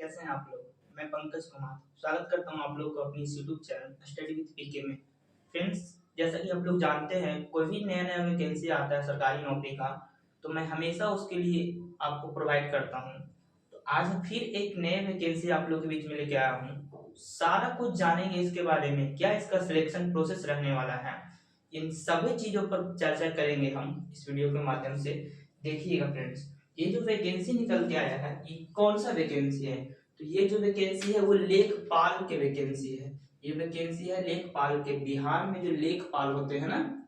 कैसे हैं आप लोग। मैं पंकज कुमार स्वागत करता हूं आप लोग को अपनी यूट्यूब चैनल स्टडी विद पीके में। फ्रेंड्स, जैसा कि आप लोग जानते हैं, कोई भी नया नया वैकेंसी आता है सरकारी नौकरी का, तो मैं हमेशा उसके लिए आपको प्रोवाइड करता हूं। तो आज फिर एक नए वैकेंसी आप लोग के बीच में लेके आया हूं। सारा कुछ जानेंगे इसके बारे में, क्या इसका सिलेक्शन प्रोसेस रहने वाला है, इन सभी चीजों पर चर्चा करेंगे हम इस वीडियो के माध्यम से। देखिएगा फ्रेंड्स, ये जो वैकेंसी निकल के आया है, ये कौन सा वैकेंसी है? तो ये जो वैकेंसी है वो लेखपाल के वैकेंसी है। ये वैकेंसी है लेखपाल के। बिहार में जो लेखपाल होते हैं ना,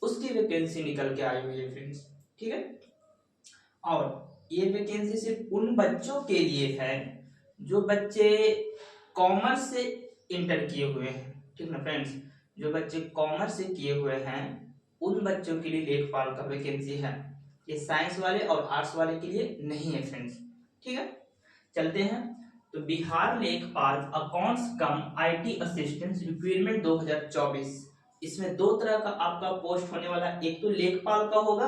उसकी वैकेंसी निकल के आई हुई है फ्रेंड्स। ठीक है, और ये वैकेंसी सिर्फ उन बच्चों के लिए है जो बच्चे कॉमर्स से इंटर किए हुए हैं। ठीक ना फ्रेंड्स, जो बच्चे कॉमर्स से किए हुए हैं उन बच्चों के लिए लेखपाल का वैकेंसी है। ये साइंस वाले और आर्ट्स वाले के लिए नहीं है फ्रेंड्स। ठीक है, चलते हैं। तो बिहार लेखपाल accounts come IT assistant requirement 2024, इसमें दो तरह का आपका पोस्ट होने वाला है। एक तो लेखपाल का होगा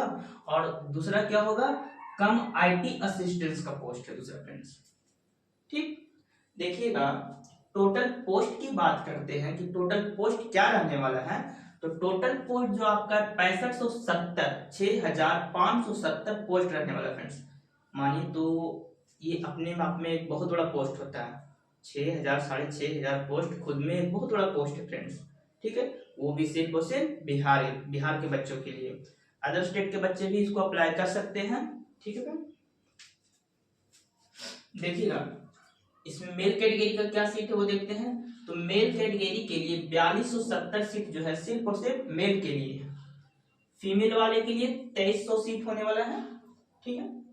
और दूसरा क्या होगा, कम आईटी असिस्टेंट का पोस्ट है दूसरा फ्रेंड्स। ठीक, देखिएगा टोटल पोस्ट की बात करते हैं कि टोटल पोस्ट क्या रहने वाला है। तो टोटल पोस्ट जो आपका 6570 पोस्ट रहने वाला फ्रेंड्स। मानिए तो ये अपने आप में एक बहुत बड़ा पोस्ट होता है। 6000 6500 पोस्ट खुद में एक बहुत बड़ा पोस्ट है फ्रेंड्स। ठीक है, वो भी सिर्फ और सिर्फ बिहार के बच्चों के लिए। अदर स्टेट के बच्चे भी इसको अप्लाई कर सकते हैं। ठीक है फ्रेंड, देखिएगा इसमें मेल कैटेगरी का क्या सीट है वो देखते हैं। तो मेल कैटेगरी के लिए 4270 सीट जो है सिर्फ और सिर्फ मेल के लिए है। फीमेल वाले के लिए 2300 सीट होने वाला है। ठीक है,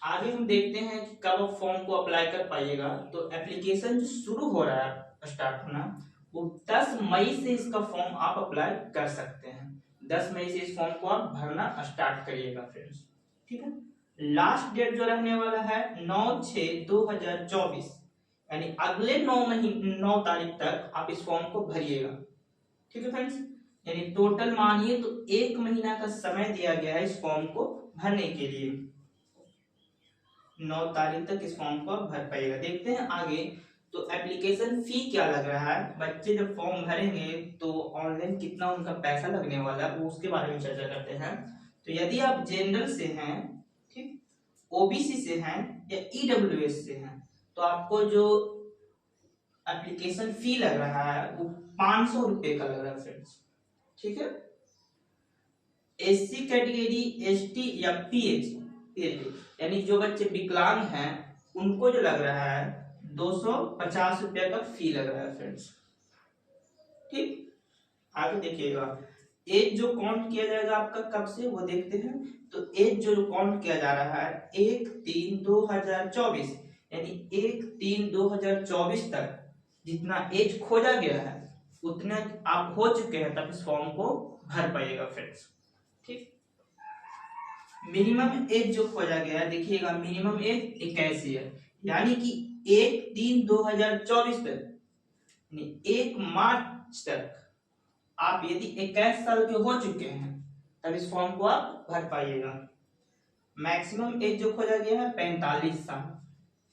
आगे हम देखते हैं कि कब आप फॉर्म को अप्लाई कर पाइएगा। तो एप्लीकेशन जो शुरू हो रहा है स्टार्ट होना, वो 10 मई से इसका फॉर्म आप अप्लाई कर सकते हैं। 10 मई से इस फॉर्म को आप भरना स्टार्ट करिएगा फ्रेंड्स। ठीक है, लास्ट डेट जो रहने वाला है 9/6/2024, यानी अगले 9 तारीख तक आप इस फॉर्म को भरिएगा। ठीक है फ्रेंड्स, यानी टोटल मानिए तो 1 महीना का समय दिया गया है इस फॉर्म को भरने के लिए। 9 तारीख तक इस फॉर्म को भर पाइएगा। देखते हैं आगे। तो एप्लीकेशन फी क्या लग रहा है, बच्चे जब फॉर्म भरेंगे तो ऑनलाइन कितना उनका पैसा लगने वाला है वो उसके बारे में चर्चा करते हैं। तो यदि आप जनरल से हैं, ठीक, ओबीसी से हैं या ईडब्ल्यूएस से हैं, तो आपको जो एप्लीकेशन फी लग रहा है वो 500 रुपए का लग रहा है फ्रेंड्स। ठीक है, एससी कैटेगरी, एसटी या पीएच यानी जो बच्चे विकलांग हैं उनको जो लग रहा है 250 रुपया का फी लग रहा है फ्रेंड्स। ठीक, आगे देखिएगा एज जो काउंट किया जाएगा आपका कब से वो देखते हैं। तो एज जो काउंट किया जा रहा है 1/3/2024, यानी 1/3/2024 तक जितना एज खोजा गया है उतने आप हो चुके हैं तब इस फॉर्म को भर पाइएगा फ्रेंड्स। ठीक, मिनिमम एज जो खोजा गया है, देखिएगा मिनिमम एज 81 है, यानी कि 1/3/2024 तक, यानी 1 मार्च तक आप यदि 21 साल के हो चुके हैं तब इस फॉर्म को आप भर पाइएगा। मैक्सिमम एज जो खोजा गया है 45 साल।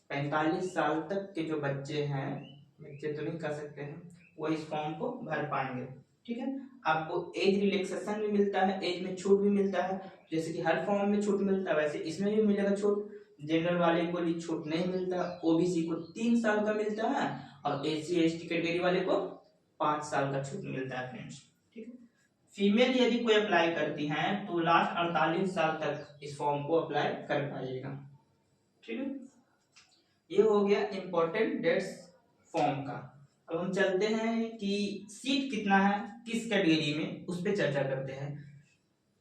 45 साल तक के जो बच्चे हैं, बच्चे तो नहीं कर सकते हैं, वो इस फॉर्म को भर पाएंगे। ठीक है, आपको एज रिलैक्सेशन भी मिलता है, एज में छूट भी मिलता है। जैसे कि हर फॉर्म में छूट मिलता है वैसे इसमें भी मिलेगा छूट। जनरल वाले को छूट नहीं मिलता, ओबीसी को 3 साल का मिलता है और एससी एसटी कैटेगरी वाले को 5 साल का छूट मिलता है फ्रेंड्स। ठीक है, फीमेल यदि कोई अप्लाई करती हैं तो लास्ट 48 साल तक इस फॉर्म को अप्लाई कर पाइएगा। ठीक है, ये हो गया इंपॉर्टेंट डेट्स फॉर्म का। अब हम चलते हैं कि सीट कितना है किस कैटेगरी में, उस पर चर्चा करते हैं।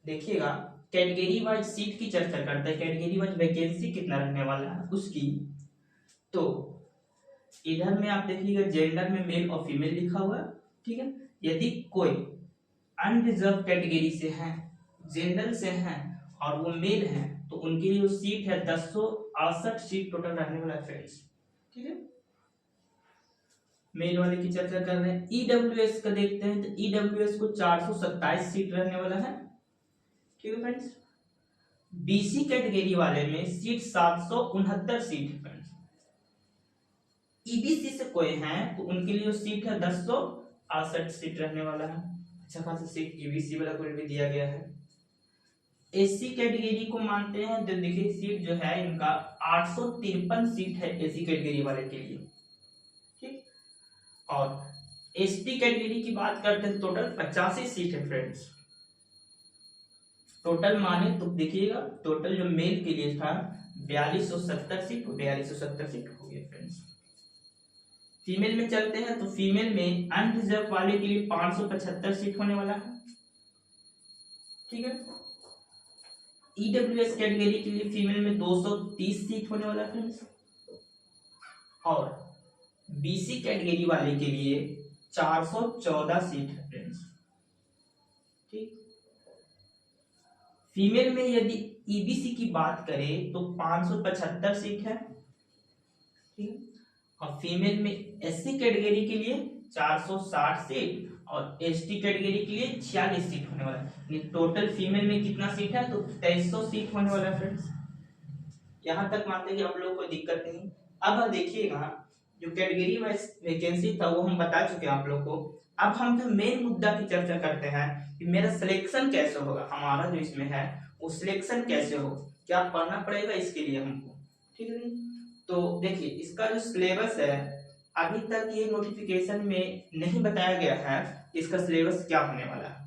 देखिएगा कैटेगरी वाइज सीट की चर्चा करते हैं, कैटेगरी वाइज वैकेंसी कितना रहने वाला है उसकी। तो इधर में आप देखिएगा जेंडर में मेल और फीमेल लिखा हुआ है। ठीक है, यदि कोई अनरिजर्व कैटेगरी से हैं, जनरल से हैं और वो मेल हैं तो उनके लिए जो सीट है 1068 सीट टोटल रहने वाला है फ्रेंड्स। ठीक है, मेल वाले की चर्चा कर रहे हैं। ईडब्ल्यूएस का देखते हैं तो ईडब्ल्यूएस को 427 सीट रहने वाला है। ठीक है फ्रेंड्स, बीसी कैटेगरी वाले में सीट 769 सीट है फ्रेंड्स। ईबीसी से कोई हैं तो उनके लिए सीट है 1068 सीट रहने वाला है। अच्छा खासा सीट ईबीसी वाला को भी दिया गया है। एससी कैटेगरी को मानते हैं तो देखिए सीट जो है इनका 853 सीट है एससी कैटेगरी वाले के लिए, ठीक। और एसटी कैटेगरी की बात करते हैं टोटल 85 सीट है फ्रेंड्स। टोटल माने तो देखिएगा टोटल जो मेल के लिए था 4270 सीट, 4270 सीट हो गया फ्रेंड्स। फीमेल में चलते हैं तो फीमेल में अनरिजर्व वाले के लिए 575 सीट होने वाला है, ठीक है। ईडब्ल्यूएस कैटेगरी के लिए फीमेल में 230 सीट होने वाला है फ्रेंड्स। और बीसी कैटेगरी वाले के लिए 414 सीट है फ्रेंड्स, ठीक। फीमेल में यदि ईबीसी की बात करें तो 575 सीट है, ठीक है। और फीमेल में एससी कैटेगरी के लिए 460 सीट और एसटी कैटेगरी के लिए 46 सीट होने वाला है। टोटल फीमेल में कितना सीट है तो 2300 सीट होने वाला है फ्रेंड्स। यहाँ तक मानते हैं कि आप लोगों को दिक्कत नहीं। अब देखिएगा जो कैटेगरी वाइज वैकेंसी था वो हम बता चुके हैं आप लोग को। अब हम जो मेन मुद्दा की चर्चा करते हैं कि मेरा सिलेक्शन कैसे होगा, हमारा जो इसमें है वो सिलेक्शन कैसे हो, क्या पढ़ना पड़ेगा इसके लिए हमको, ठीक है। तो देखिए इसका जो सिलेबस है अभी तक ये नोटिफिकेशन में नहीं बताया गया है कि इसका सिलेबस क्या होने वाला है।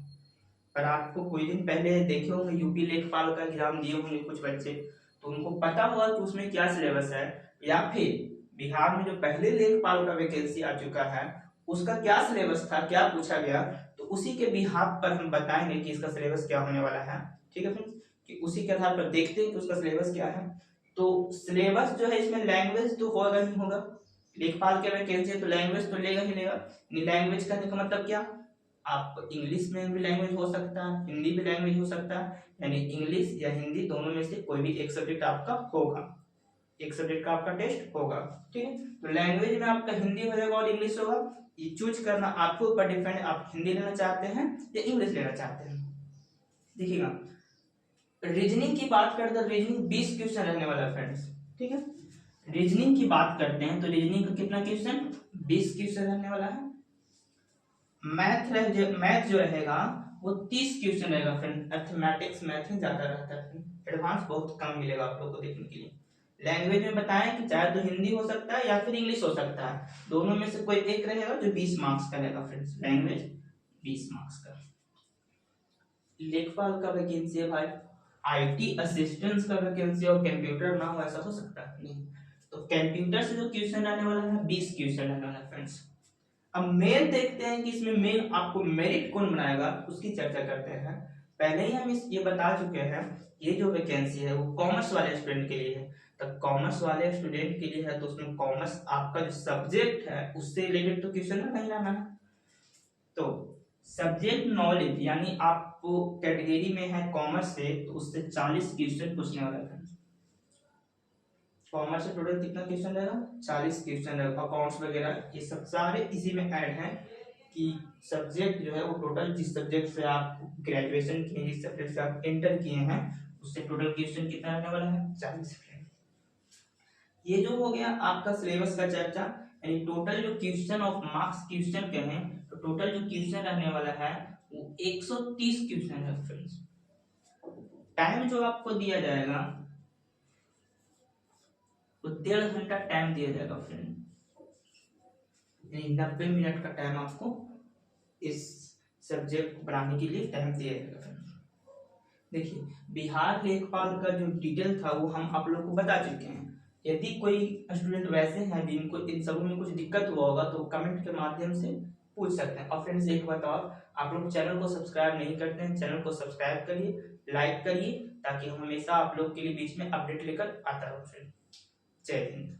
पर आपको कुछ दिन पहले देखे होंगे यूपी लेखपाल का एग्जाम दिए होंगे कुछ बच्चे, तो उनको पता होगा कि उसमें क्या सिलेबस है। या फिर बिहार में जो पहले लेखपाल का वैकेंसी आ चुका है उसका क्या सिलेबस था, क्या पूछा गया, तो उसी के बिहाफ पर हम बताएंगे कि इसका सिलेबस क्या होने वाला है, ठीक है फ्रेंड्स। कि उसी के आधार पर देखते हैं कि उसका सिलेबस क्या है। तो सिलेबस जो है इसमें लैंग्वेज तो होगा ही होगा, लेखपाल के वैकेंसी तो लैंग्वेज तो लेगा ही लेगा। लैंग्वेज करने का मतलब क्या, आप इंग्लिश में भी लैंग्वेज हो सकता है, हिंदी भी लैंग्वेज हो सकता है, यानी इंग्लिश या हिंदी दोनों में से कोई भी एक सब्जेक्ट आपका होगा, एक सब्जेक्ट का आपका टेस्ट होगा, ठीक है। तो लैंग्वेज में आपका हिंदी हो जाएगा और इंग्लिश होगा। ये चूज करना आपके ऊपर डिपेंड, आप हिंदी लेना चाहते हैं या इंग्लिश लेना चाहते हैं। देखिएगा रीजनिंग की बात करते हैं, रीजनिंग 20 क्वेश्चन रहने वाला है फ्रेंड्स, ठीक है। रीजनिंग की बात करते हैं तो रीजनिंग का कितना क्वेश्चन, 20 क्वेश्चन रहने वाला है। मैथ जो रहेगा वो 30 क्वेश्चन रहेगा फ्रेंड। अर्थमेटिक्स मैथ में ज्यादा रहता है, एडवांस बहुत कम मिलेगा आप लोग को देखने के लिए। लैंग्वेज में बताएं कि चाहे तो हिंदी हो सकता है या फिर इंग्लिश हो सकता है, दोनों में से कोई एक रहेगा जो 20 मार्क्स का रहेगा फ्रेंड्स। लैंग्वेज 20 मार्क्स का। लेखपाल का वैकेंसी है भाई, आईटी असिस्टेंट का वैकेंसी और कंप्यूटर ना हो ऐसा हो सकता है नहीं। तो कंप्यूटर से जो क्वेश्चन आने वाला है 20 क्वेश्चन आने वाला है फ्रेंड्स। अब मेन देखते हैं कि इसमें मेन आपको मेरिट कौन बनाएगा उसकी चर्चा करते हैं। पहले ही हम ये बता चुके हैं ये जो वैकेंसी है वो कॉमर्स वाले स्टूडेंट के लिए है। तो कॉमर्स वाले स्टूडेंट के लिए है तो उसमें कॉमर्स आपका जो सब्जेक्ट है उससे रिलेटेड तो क्वेश्चन नहीं लाना है। तो सब्जेक्ट नॉलेज यानी आपको कैटेगरी में है कॉमर्स से तो उससे 40 क्वेश्चन पूछने वाला है। कॉमर्स से टोटल कितना क्वेश्चन रहेगा, 40 क्वेश्चन रहेगा। अकाउंट्स वगैरह ये सब सारे इसी में ऐड हैं कि सब्जेक्ट जो है वो टोटल जिस सब्जेक्ट से आप ग्रेजुएशन किए, जिस सब्जेक्ट से आप इंटर किए हैं उससे टोटल क्वेश्चन कितना रहने वाला है, 40। ये जो हो गया आपका सिलेबस का चर्चा, यानी टोटल जो क्वेश्चन ऑफ मार्क्स क्वेश्चन कहें तो टोटल जो क्वेश्चन रहने वाला है वो 130 क्वेश्चन है फ्रेंड्स। टाइम जो आपको दिया जाएगा तो 1.5 घंटा टाइम दिया जाएगा फ्रेंड, यानी 90 मिनट का टाइम आपको इस सब्जेक्ट को बनाने के लिए टाइम दिया जाएगा फ्रेंड। देखिए बिहार लेखपाल का जो डिटेल था वो हम आप लोग को बता चुके हैं। यदि कोई स्टूडेंट वैसे हैं जिनको इन सब में कुछ दिक्कत हुआ होगा तो कमेंट के माध्यम से पूछ सकते हैं। और फ्रेंड्स एक बात और, आप लोग चैनल को सब्सक्राइब नहीं करते हैं, चैनल को सब्सक्राइब करिए, लाइक करिए, ताकि हम हमेशा आप लोग के लिए बीच में अपडेट लेकर आता रहूं फ्रेंड। जय हिंद।